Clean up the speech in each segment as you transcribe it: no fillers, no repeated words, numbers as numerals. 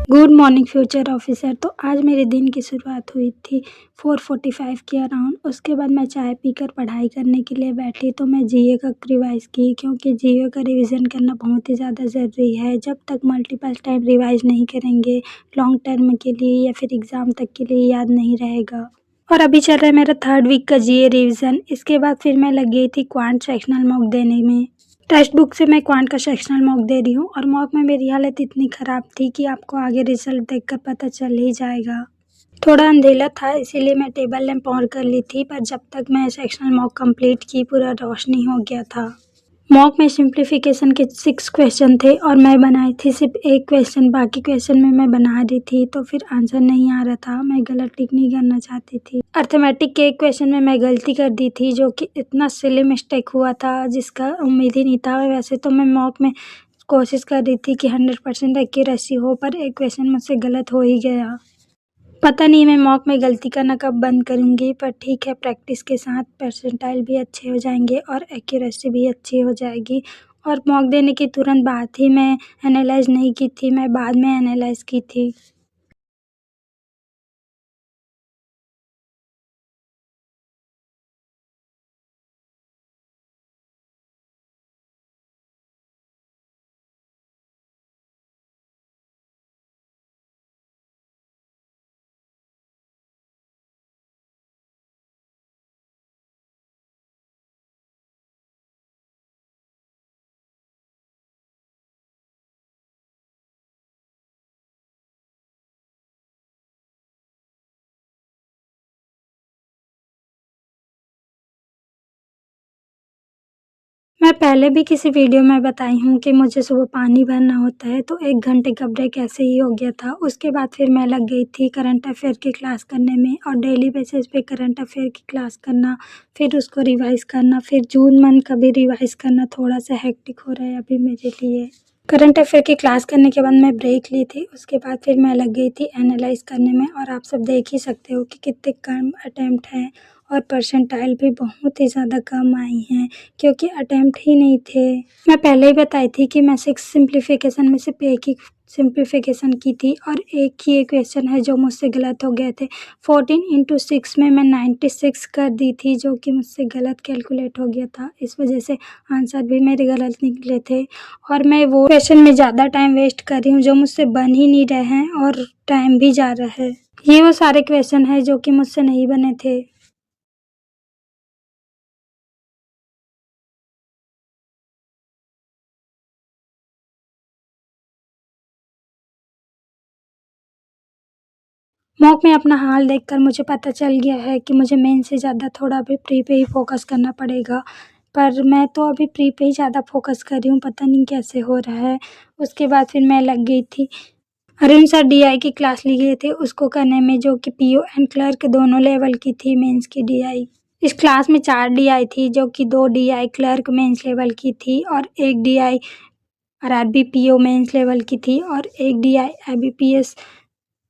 Good morning future officer. तो आज मेरे दिन की शुरुआत हुई थी 4:45 के अराउंड। उसके बाद मैं चाय पीकर पढ़ाई करने के लिए बैठी तो मैं जीए का रिवाइज़ की, क्योंकि जीए का रिवीजन करना बहुत ही ज़्यादा ज़रूरी है। जब तक मल्टीपल टाइम रिवाइज नहीं करेंगे लॉन्ग टर्म के लिए या फिर एग्ज़ाम तक के लिए याद नहीं रहेगा। और अभी चल रहा है मेरा 3rd वीक का जीए रिवीजन। इसके बाद फिर मैं लग गई थी क्वांट सेक्शनल मॉक देने में। टेक्स्ट बुक से मैं क्वांट का सेक्शनल मॉक दे रही हूँ और मॉक में मेरी हालत इतनी ख़राब थी कि आपको आगे रिजल्ट देखकर पता चल ही जाएगा। थोड़ा अंधेरा था इसीलिए मैं टेबल लैंप ऑन कर ली थी, पर जब तक मैं सेक्शनल मॉक कंप्लीट की पूरा रोशनी हो गया था। मॉक में सिंप्लीफिकेशन के 6 क्वेश्चन थे और मैं बनाई थी सिर्फ एक क्वेश्चन। बाकी क्वेश्चन में मैं बना रही थी तो फिर आंसर नहीं आ रहा था। मैं गलत टिक नहीं करना चाहती थी। अर्थमेटिक के एक क्वेश्चन में मैं गलती कर दी थी, जो कि इतना सिली मिस्टेक हुआ था जिसका उम्मीद ही नहीं था। वैसे तो मैं मॉक में कोशिश कर रही थी कि 100% एक्यूरेसी हो, पर एक क्वेश्चन मुझसे गलत हो ही गया। पता नहीं मैं मॉक में गलती करना कब बंद करूँगी, पर ठीक है, प्रैक्टिस के साथ परसेंटाइल भी अच्छे हो जाएंगे और एक्यूरेसी भी अच्छी हो जाएगी। और मॉक देने की तुरंत बाद ही मैं एनालाइज नहीं की थी, मैं बाद में एनालाइज की थी। मैं पहले भी किसी वीडियो में बताई हूँ कि मुझे सुबह पानी भरना होता है, तो 1 घंटे का ब्रेक ऐसे ही हो गया था। उसके बाद फिर मैं लग गई थी करंट अफेयर की क्लास करने में और डेली बेसिस पे करंट अफेयर की क्लास करना, फिर उसको रिवाइज़ करना, फिर जून मंथ का भी रिवाइज़ करना थोड़ा सा हेक्टिक हो रहा है अभी मेरे लिए। करंट अफेयर की क्लास करने के बाद मैं ब्रेक ली थी। उसके बाद फिर मैं लग गई थी एनालाइज़ करने में, और आप सब देख ही सकते हो कि कितने कम अटेम्प्ट हैं और परसेंटाइल भी बहुत ही ज़्यादा कम आई हैं, क्योंकि अटेम्प्ट ही नहीं थे। मैं पहले ही बताई थी कि मैं 6 सिंप्लीफिकेशन में सिर्फ एक ही सिंप्लीफिकेशन की थी और एक ही एक क्वेश्चन है जो मुझसे गलत हो गए थे। 14 इंटू 6 में मैं 96 कर दी थी, जो कि मुझसे गलत कैलकुलेट हो गया था। इस वजह से आंसर भी मेरे गलत निकले थे और मैं वो क्वेश्चन में ज़्यादा टाइम वेस्ट कर रही हूँ जो मुझसे बन ही नहीं रहे हैं और टाइम भी जा रहा है। ये वो सारे क्वेश्चन हैं जो कि मुझसे नहीं बने थे। मॉक में अपना हाल देखकर मुझे पता चल गया है कि मुझे मेन से ज़्यादा थोड़ा अभी प्री पे ही फोकस करना पड़ेगा, पर मैं तो अभी प्री पे ही ज़्यादा फोकस कर रही हूँ, पता नहीं कैसे हो रहा है। उसके बाद फिर मैं लग गई थी अरुण सर डीआई की क्लास लिए थे उसको करने में, जो कि पीओ एंड क्लर्क दोनों लेवल की थी मेंस की डीआई। इस क्लास में 4 डीआई थी, जो कि 2 डीआई क्लर्क मेंस लेवल की थी और 1 DI RRB PO mains level की थी और 1 DI IBPS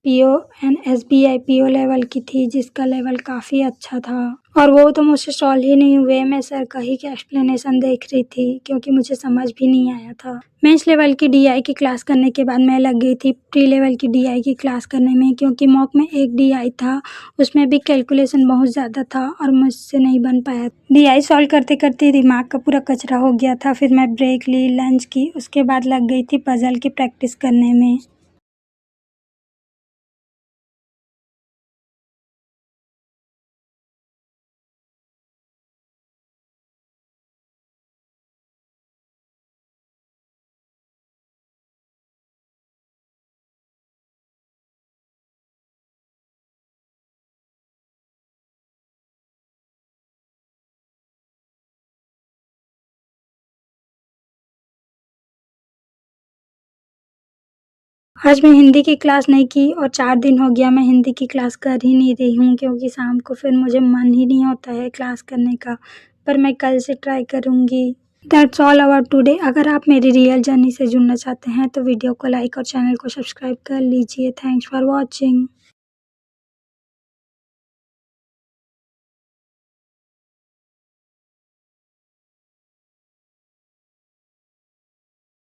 PO and SBI PO level की थी, जिसका लेवल काफ़ी अच्छा था। और वो तो मुझसे सॉल्व ही नहीं हुए। मैं सर का ही एक्सप्लेनेशन देख रही थी क्योंकि मुझे समझ भी नहीं आया था। मेंस लेवल की डीआई की क्लास करने के बाद मैं लग गई थी प्री लेवल की डीआई की क्लास करने में, क्योंकि मॉक में एक डीआई था, उसमें भी कैलकुलेशन बहुत ज़्यादा था और मुझसे नहीं बन पाया। डीआई सॉल्व करते करते दिमाग का पूरा कचरा हो गया था। फिर मैं ब्रेक ली, लंच की, उसके बाद लग गई थी पजल की प्रैक्टिस करने में। आज मैं हिंदी की क्लास नहीं की और 4 दिन हो गया मैं हिंदी की क्लास कर ही नहीं रही हूँ, क्योंकि शाम को फिर मुझे मन ही नहीं होता है क्लास करने का। पर मैं कल से ट्राई करूँगी। That's all about today. अगर आप मेरी रियल जर्नी से जुड़ना चाहते हैं तो वीडियो को लाइक और चैनल को सब्सक्राइब कर लीजिए। Thanks for watching.